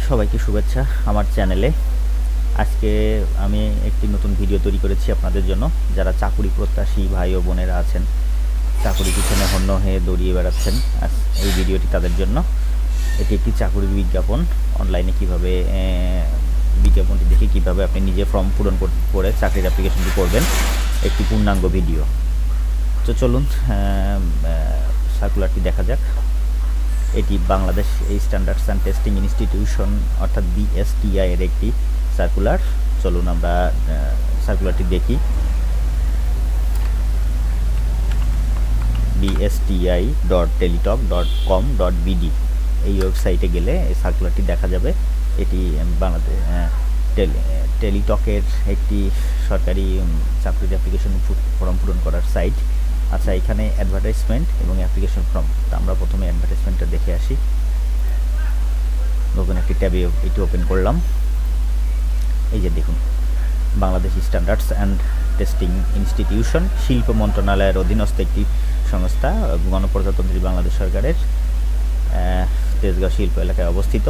সবাইকে শুভেচ্ছা আমার চ্যানেলে। আজকে আমি একটি নতুন ভিডিও তৈরি করেছি আপনাদের জন্য। যারা চাকুরি প্রত্যাশী ভাই ও বোনেরা আছেন, চাকুরি পিছনে হন্য হয়ে দৌড়িয়ে বেড়াচ্ছেন, আজ এই ভিডিওটি তাদের জন্য। এটি একটি চাকুরির বিজ্ঞাপন। অনলাইনে কিভাবে বিজ্ঞাপনটি দেখে কিভাবে আপনি নিজে ফর্ম পূরণ করে চাকরির অ্যাপ্লিকেশনটি করবেন, একটি পূর্ণাঙ্গ ভিডিও। তো চলুন সার্কুলারটি দেখা যাক। এটি Bangladesh standards and testing institution অর্থাৎ বিএসটিআই এর একটি সার্কুলার। চলুন আমরা সার্কুলারটি দেখি। bsti.teletalk.com.bd এই ওয়েবসাইটে গেলে এই সার্কুলারটি দেখা যাবে। এটি বাংলাদেশ টেলিটকের একটি সরকারি চাকরির অ্যাপ্লিকেশন ফর্ম পূরণ করার সাইট। আচ্ছা, এখানে অ্যাডভার্টাইজমেন্ট এবং অ্যাপ্লিকেশন ফর্ম। তা আমরা প্রথমে অ্যাডভার্টাইজমেন্টটা দেখে আসি। নতুন একটি ট্যাবে এটি ওপেন করলাম। এই যে দেখুন, Bangladesh standards and testing institution শিল্প মন্ত্রণালয়ের অধীনস্থ একটি সংস্থা, গণপ্রজাতন্ত্রী বাংলাদেশ সরকারের তেজগাঁও শিল্প এলাকায় অবস্থিত।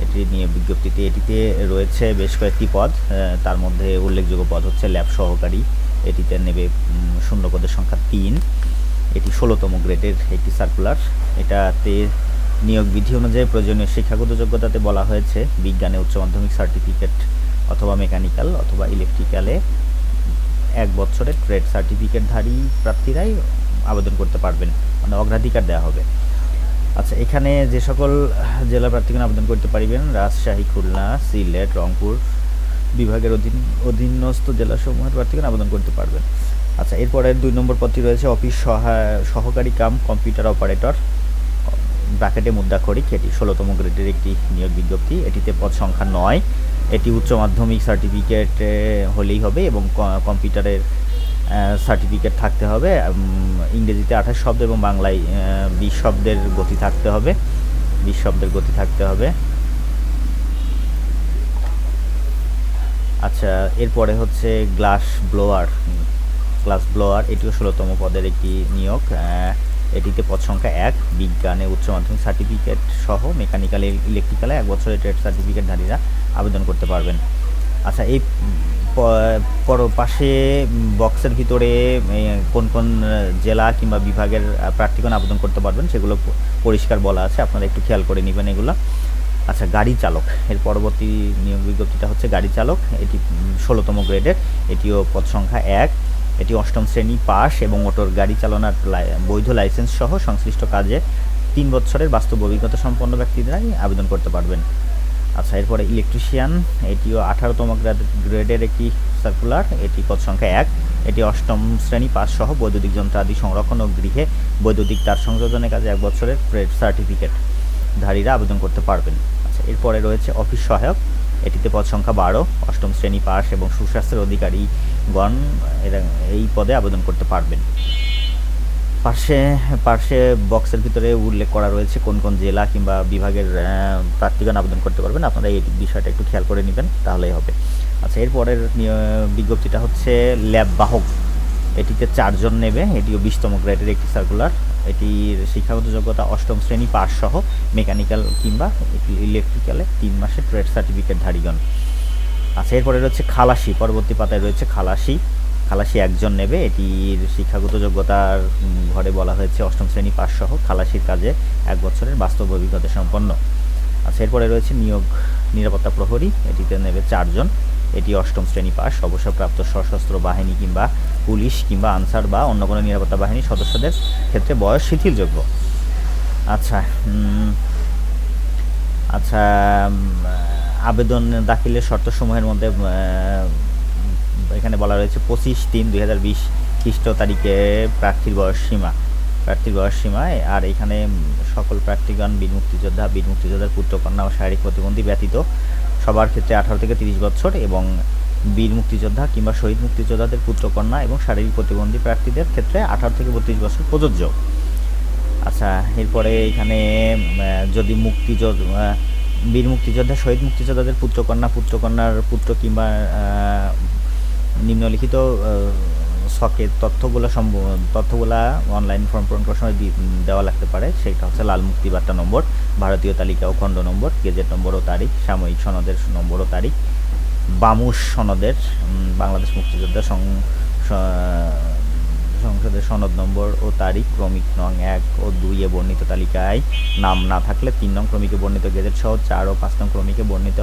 এটি নিয়ে বিজ্ঞপ্তিতে এটিতে রয়েছে বেশ কয়েকটি পদ। তার মধ্যে উল্লেখযোগ্য পদ হচ্ছে ল্যাব সহকারী। এটিতে নেবে শূন্য পদের সংখ্যা ৩। এটি ১৬তম গ্রেডের একটি সার্কুলার। এটাতে নিয়োগ বিধি অনুযায়ী প্রয়োজনীয় শিক্ষাগত যোগ্যতাতে বলা হয়েছে বিজ্ঞানে উচ্চ মাধ্যমিক সার্টিফিকেট অথবা মেকানিক্যাল অথবা ইলেকট্রিক্যালে ১ বছরের ট্রেড সার্টিফিকেটধারী প্রার্থীরাই আবেদন করতে পারবেন, মানে অগ্রাধিকার দেওয়া হবে। আচ্ছা, এখানে যে সকল জেলা প্রার্থীগণ আবেদন করতে পারবেন: রাজশাহী, খুলনা, সিলেট, রংপুর বিভাগের অধীনস্থ জেলাসমূহের প্রার্থীগণ আবেদন করতে পারবেন। আচ্ছা, এরপরে ২ নম্বর পদটি রয়েছে অফিস সহকারী কাম কম্পিউটার অপারেটর ব্র্যাকেটে মুদ্রাক্ষরিক। এটি ১৬তম গ্রেডের একটি নিয়োগ বিজ্ঞপ্তি। এটিতে পদ সংখ্যা ৯। এটি উচ্চ মাধ্যমিক সার্টিফিকেট হলেই হবে এবং কম্পিউটারের সার্টিফিকেট থাকতে হবে। ইংরেজিতে ২৮ শব্দ এবং বাংলায় ২০ শব্দের গতি থাকতে হবে। ২০ শব্দের গতি থাকতে হবে। আচ্ছা, এরপরে হচ্ছে গ্লাস ব্লোয়ার। এটিও ১৬তম পদের একটি নিয়োগ। এটিতে পদ সংখ্যা ১। বিজ্ঞানে উচ্চ মাধ্যমিক সার্টিফিকেট সহ মেকানিক্যাল ইলেকট্রিক্যালে ১ বছরের ট্রেড সার্টিফিকেটধারীরা আবেদন করতে পারবেন। আচ্ছা, এই পাশে বক্সের ভিতরে কোন কোন জেলা কিংবা বিভাগের প্রার্থীগণ আবেদন করতে পারবেন সেগুলো পরিষ্কার বলা আছে, আপনারা একটু খেয়াল করে নেবেন এগুলো। আচ্ছা, গাড়ি চালক এর পরবর্তী নিয়োগ বিজ্ঞপ্তিটা হচ্ছে গাড়ি চালক। এটি ১৬তম গ্রেডের। এটিও পদ সংখ্যা ১। এটি ৮ম শ্রেণী পাস এবং মোটর গাড়ি চালানোর বৈধ লাইসেন্স সহ সংশ্লিষ্ট কাজে ৩ বছরের বাস্তব অভিজ্ঞতা সম্পন্ন ব্যক্তিরাই আবেদন করতে পারবেন। আচ্ছা, এরপরে ইলেকট্রিশিয়ান। এটিও ১৮তম গ্রেডের একটি সার্কুলার। এটি পদ সংখ্যা ১। এটি ৮ম শ্রেণী পাস সহ বৈদ্যুতিক যন্ত্রাদি সংরক্ষণ ও গৃহে বৈদ্যুতিক তার সংযোজনের কাজে ১ বছরের ট্রেড সার্টিফিকেটধারীরা আবেদন করতে পারবেন। আচ্ছা, এরপরে রয়েছে অফিস সহায়ক। এটিতে পদ সংখ্যা ১২। ৮ম শ্রেণী পাস এবং সুস্বাস্থ্যের অধিকারীগণ এই পদে আবেদন করতে পারবেন। পার্শ্বে বক্সের ভিতরে উল্লেখ করা রয়েছে কোন কোন জেলা কিংবা বিভাগের প্রার্থীগণ আবেদন করতে পারবেন। আপনারা এই বিষয়টা একটু খেয়াল করে নেবেন, তাহলেই হবে। আচ্ছা, এরপরের বিজ্ঞপ্তিটা হচ্ছে ল্যাব বাহক। এটিতে ৪ জন নেবে। এটিও ২০তম গ্রেডের একটি সার্কুলার। এটির শিক্ষাগত যোগ্যতা ৮ম শ্রেণী পাস সহ মেকানিক্যাল কিংবা ইলেকট্রিক্যালে ৩ মাসের ট্রেড সার্টিফিকেটধারীগণ। আচ্ছা, এরপরে রয়েছে খালাসি। পরবর্তী পাতায় রয়েছে খালাসি ১ জন নেবে। এটির শিক্ষাগত যোগ্যতার ঘরে বলা হয়েছে ৮ম শ্রেণী পাস সহ খালাসির কাজে ১ বছরের বাস্তব অভিজ্ঞতা সম্পন্ন। আচ্ছা, এরপরে রয়েছে নিরাপত্তা প্রহরী। এটিতে নেবে ৪ জন। এটি ৮ম শ্রেণী পাস, অবসরপ্রাপ্ত সশস্ত্র বাহিনী কিংবা পুলিশ কিংবা আনসার বা অন্য কোনো নিরাপত্তা বাহিনীর সদস্যদের ক্ষেত্রে বয়স শিথিলযোগ্য। আচ্ছা, আচ্ছা আবেদন দাখিলের শর্তসমূহের মধ্যে এখানে বলা রয়েছে ২৫/৩/২০২০ খ্রিস্ট তারিখে প্রার্থীর বয়স সীমা। আর এখানে সকল প্রার্থীগণ বীর মুক্তিযোদ্ধার পুত্রকন্যা ও শারীরিক প্রতিবন্ধী ব্যতীত সবার ক্ষেত্রে ১৮ থেকে ৩০ বছর এবং বীর মুক্তিযোদ্ধা কিংবা শহীদ মুক্তিযোদ্ধাদের পুত্রকন্যা এবং শারীরিক প্রতিবন্ধী প্রার্থীদের ক্ষেত্রে ১৮ থেকে ৩২ বছর প্রযোজ্য। আচ্ছা, এরপরে এখানে যদি বীর মুক্তিযোদ্ধা শহীদ মুক্তিযোদ্ধাদের পুত্রকন্যার পুত্র কিংবা নিম্নলিখিত ছকে তথ্যগুলা অনলাইন ফর্ম পূরণ করার সময় দেওয়া লাগতে পারে। সেটা হচ্ছে লাল মুক্তিবার্তা নম্বর, ভারতীয় তালিকা ও খণ্ড নম্বর, গেজেট নম্বর ও তারিখ, সাময়িক সনদের নম্বর ও তারিখ, বামুস সনদের, বাংলাদেশ মুক্তিযোদ্ধা সংসদের সনদ নম্বর ও তারিখ, ক্রমিক নং 1 ও 2 এ বর্ণিত তালিকায় নাম না থাকলে 3 নং ক্রমিকে বর্ণিত গেজেট সহ 4 ও 5 নং ক্রমিকে বর্ণিত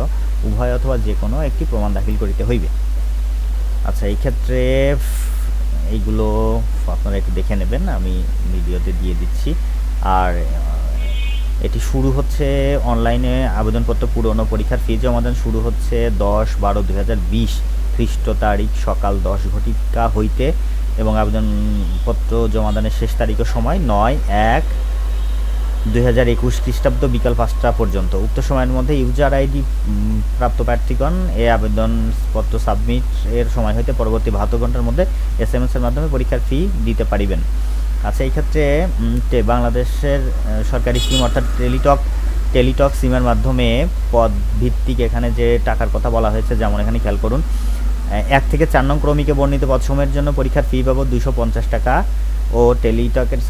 উভয় অথবা যে কোনো একটি প্রমাণ দাখিল করিতে হইবে। আচ্ছা, এই ক্ষেত্রে এইগুলো আপনারা একটু দেখে নেবেন, আমি ভিডিওতে দিয়ে দিচ্ছি। আর এটি শুরু হচ্ছে অনলাইনে আবেদনপত্র পূরণ ও পরীক্ষার ফি জমাদান শুরু হচ্ছে 10/12/2020 খ্রিস্ট তারিখ সকাল 10 ঘটিকা হইতে এবং আবেদনপত্র জমাদানের শেষ তারিখের সময় 9/1/2021 খ্রিস্টাব্দ বিকাল 5টা পর্যন্ত। উক্ত সময়ের মধ্যে ইউজার আইডি প্রাপ্ত প্রার্থীগণ এই আবেদনপত্র সাবমিট এর সময় হইতে পরবর্তী 72 ঘন্টার মধ্যে SMS এর মাধ্যমে পরীক্ষার ফি দিতে পারিবেন। আচ্ছা, এই ক্ষেত্রে বাংলাদেশের সরকারি সিম অর্থাৎ টেলিটক সিমের মাধ্যমে পদ ভিত্তিক এখানে যে টাকার কথা বলা হয়েছে, যেমন এখানে খেয়াল করুন, 1 থেকে 4 নং ক্রমিকে বর্ণিত পদসমূহের জন্য পরীক্ষার ফি বাবদ 250 টাকা ও টেলিটকের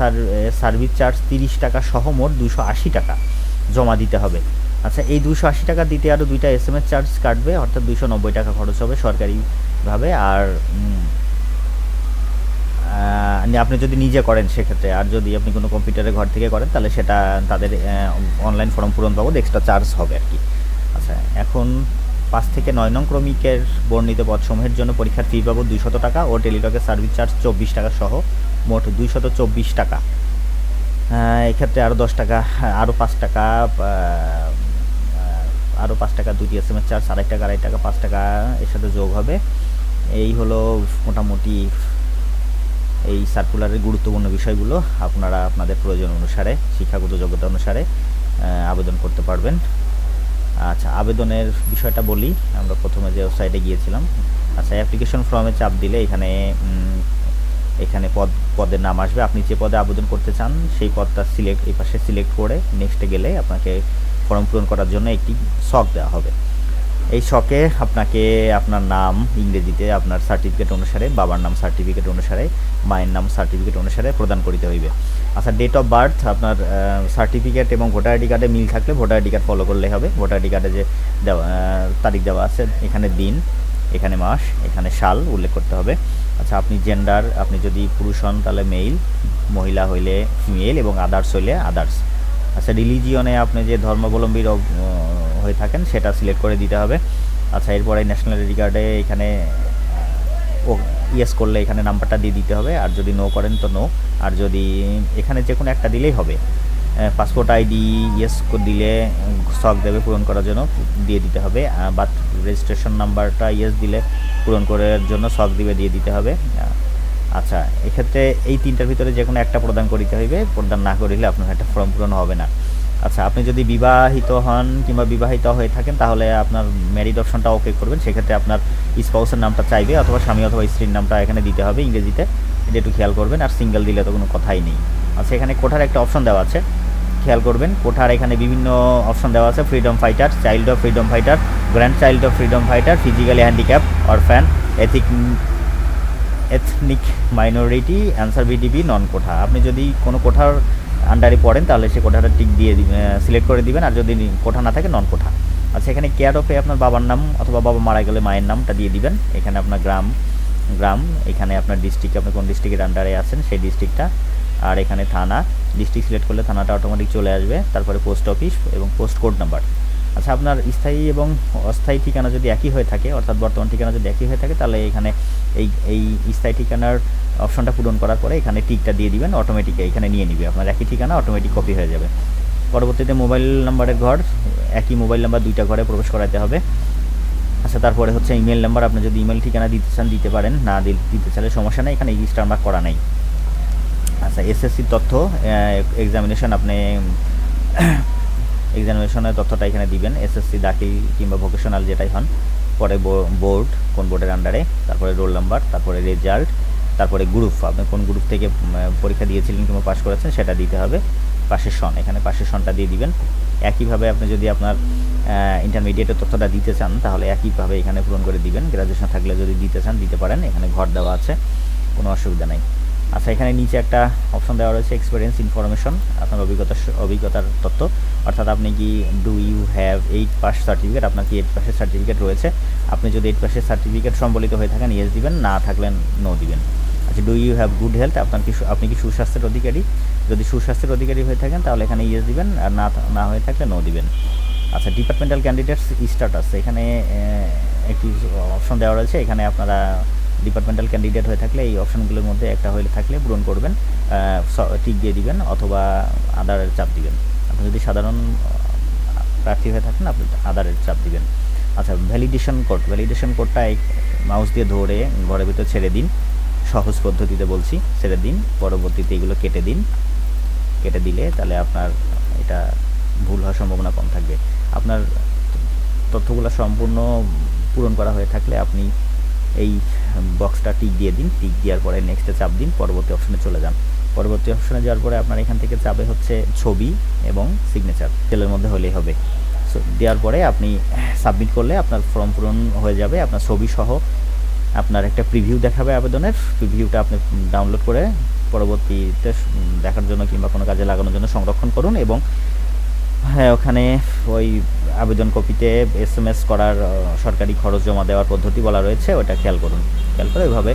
সার্ভিস চার্জ 30 টাকা সহ মোট 280 টাকা জমা দিতে হবে। আচ্ছা, এই 280 টাকা দিতে আরও 2টা SMS চার্জ কাটবে, অর্থাৎ 290 টাকা খরচ হবে সরকারিভাবে। আর আপনি যদি নিজে করেন সেক্ষেত্রে, আর যদি আপনি কোনো কম্পিউটারে ঘর থেকে করেন তাহলে সেটা তাদের অনলাইন ফর্ম পূরণ বাবদ এক্সট্রা চার্জ হবে আর কি। আচ্ছা, এখন 5 থেকে 9 নং ক্রমিকের বর্ণিত পদসমূহের জন্য পরীক্ষার ফি বাবদ 200 টাকা ও টেলিটকের সার্ভিস চার্জ 24 টাকা সহ মোট 224 টাকা। এক্ষেত্রে আরও 10 টাকা, আরও 5 টাকা, আরও 5 টাকা 2টি SMS চার্জ, 2.5 টাকা 2.5 টাকা 5 টাকা এর সাথে যোগ হবে। এই হলো মোটামুটি এই সার্কুলারের গুরুত্বপূর্ণ বিষয়গুলো। আপনারা আপনাদের প্রয়োজন অনুসারে, শিক্ষাগত যোগ্যতা অনুসারে আবেদন করতে পারবেন। আচ্ছা, আবেদনের বিষয়টা বলি। আমরা প্রথমে যে ওয়েবসাইটে গিয়েছিলাম, আচ্ছা, অ্যাপ্লিকেশন ফর্মে চাপ দিলে এখানে পদের নাম আসবে। আপনি যে পদে আবেদন করতে চান সেই পদটা এই পাশে সিলেক্ট করে নেক্সটে গেলে আপনাকে ফর্ম পূরণ করার জন্য একটি ছক দেওয়া হবে। এই ছকে আপনাকে আপনার নাম ইংরেজিতে আপনার সার্টিফিকেট অনুসারে, বাবার নাম সার্টিফিকেট অনুসারে, মায়ের নাম সার্টিফিকেট অনুসারে প্রদান করিতে হইবে। আচ্ছা, ডেট অফ বার্থ আপনার সার্টিফিকেট এবং ভোটার আইডি কার্ডে মিল থাকলে ভোটার আইডি কার্ড ফলো করলেই হবে। ভোটার আইডি কার্ডে যে তারিখ দেওয়া আছে, এখানে দিন, এখানে মাস, এখানে সাল উল্লেখ করতে হবে। আচ্ছা, আপনি জেন্ডার, আপনি যদি পুরুষ হন তাহলে মেল, মহিলা হইলে ফিমেল এবং আদার্স হইলে আদার্স। আচ্ছা, রিলিজিয়নে আপনি যে ধর্মাবলম্বীর হয়ে থাকেন সেটা সিলেক্ট করে দিতে হবে। আচ্ছা, এরপরে ন্যাশনাল আইডি কার্ডে এখানে ইয়েস করলে এখানে নাম্বারটা দিয়ে দিতে হবে, আর যদি নো করেন তো নো, আর যদি এখানে যে কোনো একটা দিলেই হবে। পাসপোর্ট আইডি ইয়েস দিলে ছক দেবে পূরণ করার জন্য, দিয়ে দিতে হবে। বাট রেজিস্ট্রেশন নাম্বারটা ইয়েস দিলে পূরণ করার জন্য ছক দিয়ে দিতে হবে। আচ্ছা, এক্ষেত্রে এই 3টার ভিতরে যে কোনো একটা প্রদান করিতে হইবে, প্রদান না করিলে আপনার একটা ফর্ম পূরণ হবে না। আচ্ছা, আপনি যদি বিবাহিত হন কিংবা বিবাহিত হয়ে থাকেন তাহলে আপনার ম্যারিড অপশনটা ওকে করবেন। সেক্ষেত্রে আপনার স্পাউসের নামটা চাইবে, অথবা স্বামী অথবা স্ত্রীর নামটা এখানে দিতে হবে ইংরেজিতে, এটা একটু খেয়াল করবেন। আর সিঙ্গেল দিলে তো কোনো কথাই নেই। আচ্ছা, এখানে কোঠার একটা অপশন দেওয়া আছে, খেয়াল করবেন। কোঠার এখানে বিভিন্ন অপশন দেওয়া আছে, freedom fighter, child of freedom fighter, grandchild of freedom fighter, physically handicap, orphan, ethnic minority, Ansar VDP, non quota. আপনি যদি কোনো কোঠার আন্ডারে পড়েন তাহলে সে কোঠাটা টিক দিয়ে সিলেক্ট করে দিবেন, আর যদি কোঠা না থাকে নন কোঠা। আচ্ছা, এখানে কেয়ার অফে আপনার বাবার নাম, অথবা বাবা মারা গেলে মায়ের নামটা দিয়ে দিবেন। এখানে আপনার গ্রাম, এখানে আপনার ডিস্ট্রিক্ট, আপনি কোন ডিস্ট্রিক্টের আন্ডারে আছেন সেই ডিস্ট্রিক্টটা, আর এখানে থানা, ডিস্ট্রিক্ট সিলেক্ট করলে থানাটা অটোমেটিক চলে আসবে। তারপরে পোস্ট অফিস এবং পোস্ট কোড নাম্বার। আচ্ছা, আপনার স্থায়ী এবং অস্থায়ী ঠিকানা যদি একই হয়ে থাকে, অর্থাৎ বর্তমান ঠিকানা যদি একই হয়ে থাকে, তাহলে এখানে এই স্থায়ী ঠিকানার অপশনটা পূরণ করার পরে এখানে টিকটা দিয়ে দিবেন, অটোমেটিক এখানে নিয়ে নিবে আপনার একই ঠিকানা, অটোমেটিক কপি হয়ে যাবে। পরবর্তীতে মোবাইল নাম্বারের ঘর, একই মোবাইল নাম্বার 2টা ঘরে প্রবেশ করাতে হবে। আচ্ছা, তারপরে হচ্ছে ইমেল নাম্বার, আপনি যদি ইমেল ঠিকানা দিতে চান দিতে পারেন, না দিতে চাইলে সমস্যা নেই, এখানে রেজিস্টার মার্ক করা নেই। আচ্ছা, এসএসসির তথ্য, এক্সামিনেশন, আপনি এক্সামিনেশনের তথ্যটা এখানে দিবেন, এসএসসি দাখিল কিংবা ভোকেশনাল যেটাই হন। পরে বোর্ড, কোন বোর্ডের আন্ডারে, তারপরে রোল নাম্বার, তারপরে রেজাল্ট, তারপরে গ্রুপ, আপনি কোন গ্রুপ থেকে পরীক্ষা দিয়েছিলেন কিংবা পাস করেছেন সেটা দিতে হবে। পাশের সন, এখানে পাশের সনটা দিয়ে দিবেন। একইভাবে আপনি যদি আপনার ইন্টারমিডিয়েটের তথ্যটা দিতে চান তাহলে একইভাবে এখানে পূরণ করে দিবেন। গ্র্যাজুয়েশন থাকলে যদি দিতে চান দিতে পারেন, এখানে ঘর দেওয়া আছে। কোনো অসুবিধা নাই। আচ্ছা, এখানে নিচে একটা অপশন দেওয়া রয়েছে এক্সপিরিয়েন্স ইনফরমেশন, আপনার অভিজ্ঞতার তথ্য, অর্থাৎ আপনি কি do you have 8 pass certificate, আপনার কি 8 পাসের সার্টিফিকেট রয়েছে। আপনি যদি 8 পাসের সার্টিফিকেট সম্বলিত হয়ে থাকেন ইয়েস দিবেন, না থাকলে নো দিবেন। আচ্ছা, do you have good health, আপনি কি সুস্বাস্থ্যের অধিকারী, যদি সুস্বাস্থ্যের অধিকারী হয়ে থাকেন তাহলে এখানে ইয়েস দিবেন, আর না হয়ে থাকলে নো দিবেন। আচ্ছা, ডিপার্টমেন্টাল ক্যান্ডিডেটস স্ট্যাটাস, এখানে একটি অপশন দেওয়া রয়েছে, এখানে আপনারা ডিপার্টমেন্টাল ক্যান্ডিডেট হয়ে থাকলে এই অপশনগুলোর মধ্যে একটা হয়ে থাকলে পূরণ করবেন, টিক দিয়ে দিবেন অথবা আদারের চাপ দিবেন। আপনি যদি সাধারণ প্রার্থী হয়ে থাকেন আপনি আদারের চাপ দিবেন। আচ্ছা, ভ্যালিডেশন কোডটা মাউস দিয়ে ধরে ঘরের ভিতর ছেড়ে দিন, সহজ পদ্ধতিতে বলছি, ছেড়ে দিন, পরবর্তীতে এগুলো কেটে দিলে তাহলে আপনার এটা ভুল হওয়ার সম্ভাবনা কম থাকবে। আপনার তথ্যগুলো সম্পূর্ণ পূরণ করা হয়ে থাকলে আপনি এই বক্সটা টিক দিয়ে দিন, টিক দেওয়ার পরে নেক্সটে চাপ দিন, পরবর্তী অপশনে চলে যান। পরবর্তী অপশনে যাওয়ার পরে আপনার এখান থেকে চাপে হচ্ছে ছবি এবং সিগনেচার, সেলের মধ্যে হলেই হবে। সো দেওয়ার পরে আপনি সাবমিট করলে আপনার ফর্ম পূরণ হয়ে যাবে। আপনার ছবি সহ আপনার একটা প্রিভিউ দেখাবে আবেদনের, প্রিভিউটা আপনি ডাউনলোড করে পরবর্তীতে দেখার জন্য কিংবা কোনো কাজে লাগানোর জন্য সংরক্ষণ করুন। এবং হ্যাঁ, ওখানে ওই আবেদন কপিতে SMS করার সরকারি খরচ জমা দেওয়ার পদ্ধতি বলা রয়েছে, ওটা খেয়াল করে ওইভাবে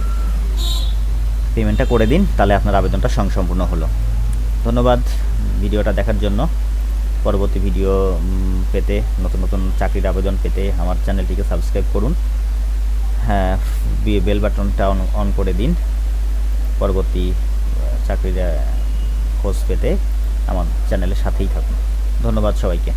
পেমেন্টটা করে দিন, তাহলে আপনার আবেদনটা সম্পূর্ণ হলো। ধন্যবাদ ভিডিওটা দেখার জন্য। পরবর্তী ভিডিও পেতে, নতুন চাকরির আবেদন পেতে আমার চ্যানেলটিকে সাবস্ক্রাইব করুন, হ্যাঁ, বেল বাটনটা অন করে দিন। পরবর্তী চাকরির খোঁজ পেতে আমার চ্যানেলের সাথেই থাকুন। ধন্যবাদ সবাইকে।